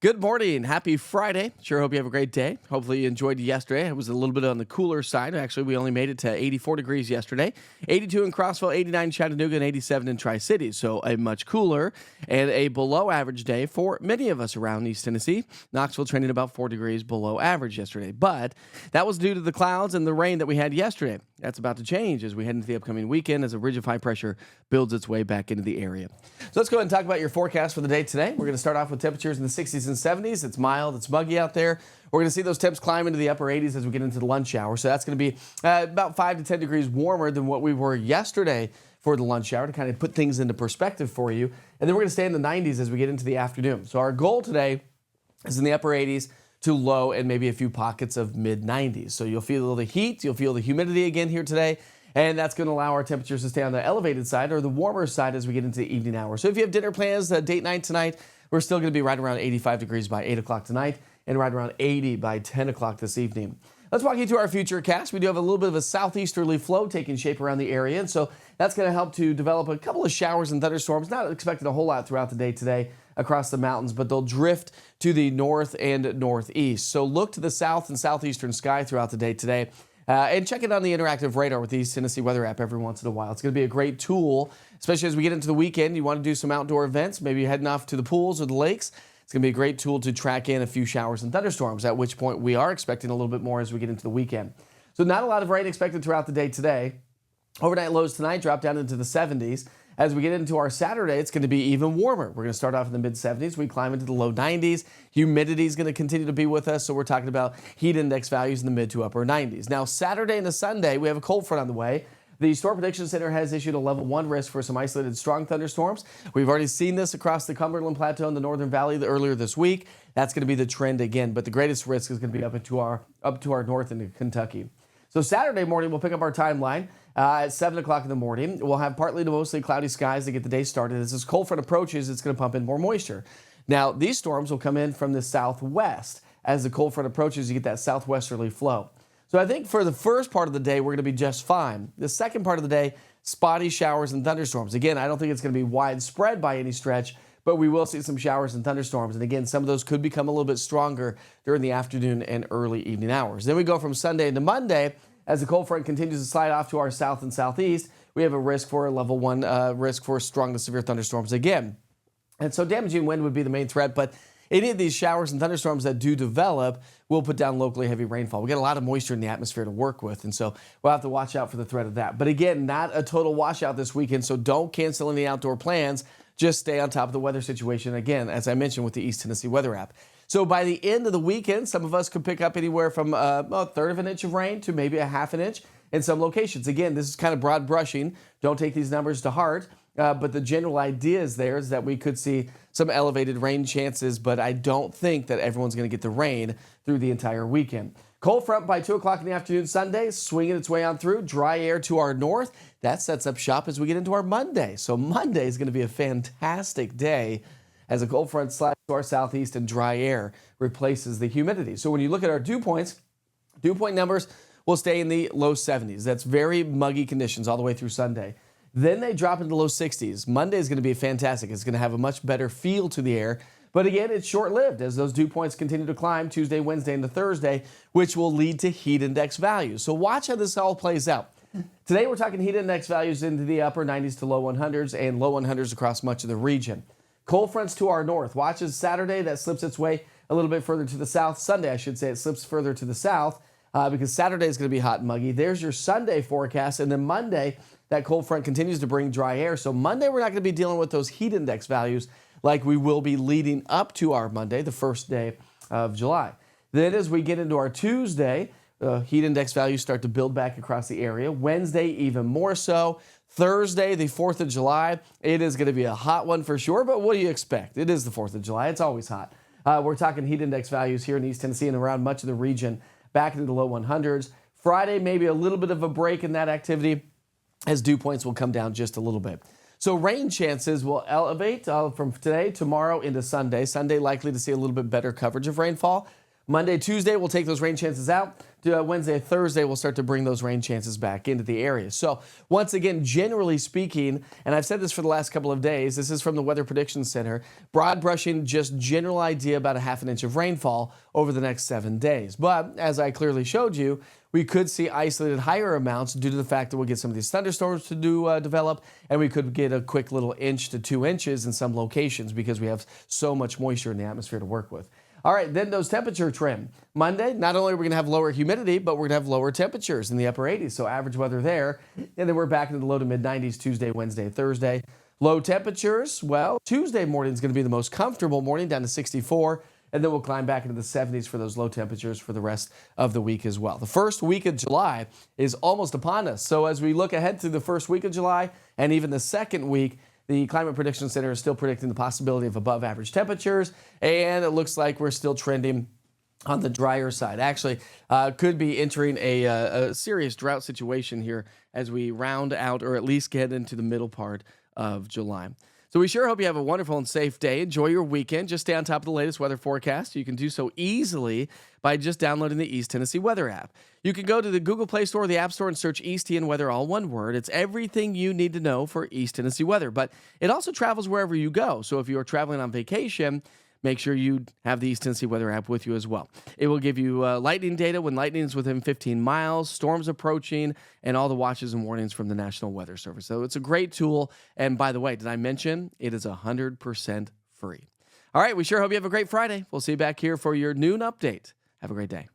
Good morning. Happy Friday. Sure hope you have a great day. Hopefully you enjoyed yesterday. It was a little bit on the cooler side. Actually, we only made it to 84 degrees yesterday. 82 in Crossville, 89 in Chattanooga, and 87 in Tri-Cities. So a much cooler and a below average day for many of us around East Tennessee. Knoxville trending about 4 degrees below average yesterday. But that was due to the clouds and the rain that we had yesterday. That's about to change as we head into the upcoming weekend as a ridge of high pressure builds its way back into the area. So let's go ahead and talk about your forecast for the day today. We're going to start off with temperatures in the 60s and 70s. It's mild, it's muggy out there. We're going to see those temps climb into the upper 80s as we get into the lunch hour. So that's going to be about 5 to 10 degrees warmer than what we were yesterday for the lunch hour to kind of put things into perspective for you. And then we're going to stay in the 90s as we get into the afternoon. So our goal today is in the upper 80s to low and maybe a few pockets of mid 90s. So you'll feel the heat, you'll feel the humidity again here today. And that's going to allow our temperatures to stay on the elevated side or the warmer side as we get into the evening hours. So if you have dinner plans, date night tonight, we're still going to be right around 85 degrees by 8 o'clock tonight and right around 80 by 10 o'clock this evening. Let's walk you through our future cast. We do have a little bit of a southeasterly flow taking shape around the area, and so that's going to help to develop a couple of showers and thunderstorms. Not expected a whole lot throughout the day today across the mountains, but they'll drift to the north and northeast. So look to the south and southeastern sky throughout the day today. And check it on the interactive radar with the East Tennessee Weather app every once in a while. It's going to be a great tool, especially as we get into the weekend. You want to do some outdoor events, maybe heading off to the pools or the lakes. It's going to be a great tool to track in a few showers and thunderstorms, at which point we are expecting a little bit more as we get into the weekend. So not a lot of rain expected throughout the day today. Overnight lows tonight drop down into the 70s. As we get into our Saturday, it's going to be even warmer. We're going to start off in the mid-70s. We climb into the low 90s. Humidity is going to continue to be with us, so we're talking about heat index values in the mid to upper 90s. Now, Saturday and Sunday, we have a cold front on the way. The Storm Prediction Center has issued a level 1 risk for some isolated strong thunderstorms. We've already seen this across the Cumberland Plateau and the Northern Valley earlier this week. That's going to be the trend again, but the greatest risk is going to be up to our north into Kentucky. So Saturday morning, we'll pick up our timeline at 7 o'clock in the morning. We'll have partly to mostly cloudy skies to get the day started. As this cold front approaches, it's going to pump in more moisture. Now, these storms will come in from the southwest. As the cold front approaches, you get that southwesterly flow. So I think for the first part of the day, we're going to be just fine. The second part of the day, spotty showers and thunderstorms. Again, I don't think it's going to be widespread by any stretch, but we will see some showers and thunderstorms. And again, some of those could become a little bit stronger during the afternoon and early evening hours. Then we go from Sunday into Monday. As the cold front continues to slide off to our south and southeast, we have a risk for a level 1 risk for strong to severe thunderstorms again. And so damaging wind would be the main threat, but any of these showers and thunderstorms that do develop will put down locally heavy rainfall. We get a lot of moisture in the atmosphere to work with, and so we'll have to watch out for the threat of that. But again, not a total washout this weekend, so don't cancel any outdoor plans. Just stay on top of the weather situation, again, as I mentioned with the East Tennessee Weather app. So by the end of the weekend, some of us could pick up anywhere from a third of an inch of rain to maybe a half an inch in some locations. Again, this is kind of broad brushing. Don't take these numbers to heart. But the general idea is there is that we could see some elevated rain chances, but I don't think that everyone's going to get the rain through the entire weekend. Cold front by 2 o'clock in the afternoon Sunday, swinging its way on through. Dry air to our north. That sets up shop as we get into our Monday. So Monday is going to be a fantastic day as a cold front slides to our southeast and dry air replaces the humidity. So when you look at our dew points, dew point numbers will stay in the low 70s. That's very muggy conditions all the way through Sunday. Then they drop into low 60s. Monday is going to be fantastic. It's going to have a much better feel to the air. But again, it's short-lived as those dew points continue to climb Tuesday, Wednesday, into Thursday, which will lead to heat index values. So watch how this all plays out. Today, we're talking heat index values into the upper 90s to low 100s and low 100s across much of the region. Cold fronts to our north. Watch as Saturday that slips its way a little bit further to the south. Sunday, I should say, it slips further to the south because Saturday is going to be hot and muggy. There's your Sunday forecast. And then Monday, that cold front continues to bring dry air. So Monday, we're not going to be dealing with those heat index values like we will be leading up to our Monday, the first day of July. Then as we get into our Tuesday, heat index values start to build back across the area. Wednesday, even more so. Thursday, the 4th of July, it is going to be a hot one for sure, but what do you expect? It is the 4th of July. It's always hot. We're talking heat index values here in East Tennessee and around much of the region back into the low 100s. Friday, maybe a little bit of a break in that activity as dew points will come down just a little bit. So rain chances will elevate from today, tomorrow into Sunday. Sunday likely to see a little bit better coverage of rainfall. Monday, Tuesday, we'll take those rain chances out Wednesday, Thursday, we'll start to bring those rain chances back into the area. So once again, generally speaking, and I've said this for the last couple of days, this is from the Weather Prediction Center, broad brushing, just general idea about a half an inch of rainfall over the next 7 days. But as I clearly showed you, we could see isolated higher amounts due to the fact that we'll get some of these thunderstorms to develop, and we could get a quick little 1 to 2 inches in some locations because we have so much moisture in the atmosphere to work with. All right, then those temperature trim. Monday, not only are we going to have lower humidity, but we're going to have lower temperatures in the upper 80s, so average weather there. And then we're back into the low to mid 90s Tuesday, Wednesday, Thursday. Low temperatures, well, Tuesday morning is going to be the most comfortable morning, down to 64. And then we'll climb back into the 70s for those low temperatures for the rest of the week as well. The first week of July is almost upon us. So as we look ahead to the first week of July and even the second week, the Climate Prediction Center is still predicting the possibility of above average temperatures, and it looks like we're still trending on the drier side. Actually, could be entering a serious drought situation here as we round out or at least get into the middle part of July. So we sure hope you have a wonderful and safe day. Enjoy your weekend. Just stay on top of the latest weather forecast. You can do so easily by just downloading the East Tennessee Weather app. You can go to the Google Play Store or the App Store and search East TN Weather, all one word. It's everything you need to know for East Tennessee weather, but it also travels wherever you go. So if you're traveling on vacation, make sure you have the East Tennessee Weather app with you as well. It will give you lightning data when lightning is within 15 miles, storms approaching, and all the watches and warnings from the National Weather Service. So it's a great tool. And by the way, did I mention it is 100% free? All right, we sure hope you have a great Friday. We'll see you back here for your noon update. Have a great day.